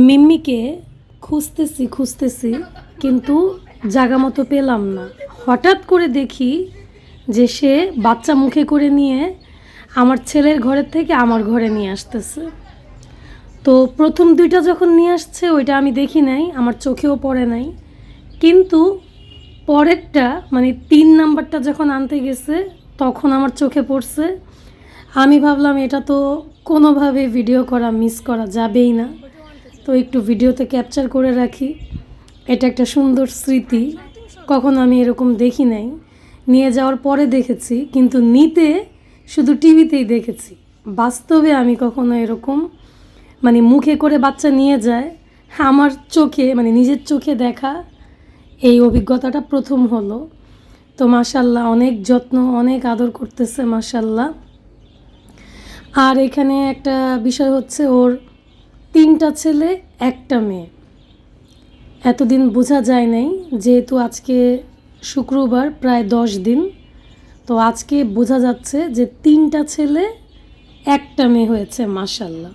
মিম্মিকে খুঁজতেছি কিন্তু জায়গা মতো পেলাম না। হঠাৎ করে দেখি যে সে বাচ্চা মুখে করে নিয়ে আমার ছেলের ঘরের থেকে আমার ঘরে নিয়ে আসতেছে। তো প্রথম দুইটা যখন নিয়ে আসছে ওইটা আমি দেখি নাই, আমার চোখেও পড়ে নাই। কিন্তু পরেরটা মানে 3 নাম্বারটা যখন আনতে গেছে তখন আমার চোখে পড়ছে। আমি ভাবলাম এটা তো কোনোভাবে ভিডিও করা মিস করা যাবেই না, তো একটু ভিডিওতে ক্যাপচার করে রাখি। এটা একটা সুন্দর স্মৃতি, কখনো আমি এরকম দেখি নাই। নিয়ে যাওয়ার পরে দেখেছি, কিন্তু নিতে শুধু টিভিতেই দেখেছি। বাস্তবে আমি কখনো এরকম মানে মুখে করে বাচ্চা নিয়ে যায় আমার চোখে মানে নিজের চোখে দেখা এই অভিজ্ঞতাটা প্রথম হলো। তো মাশাল্লাহ অনেক যত্ন অনেক আদর করতেছে মাশাল্লাহ। আর এখানে একটা বিষয় হচ্ছে ওর 3টা ছেলে 1টা মেয়ে। এতদিন বোঝা যায় নাই, যেহেতু আজকে শুক্রবার প্রায় 10 দিন, তো আজকে বোঝা যাচ্ছে যে 3টা ছেলে 1টা মেয়ে হয়েছে মাশাল্লাহ।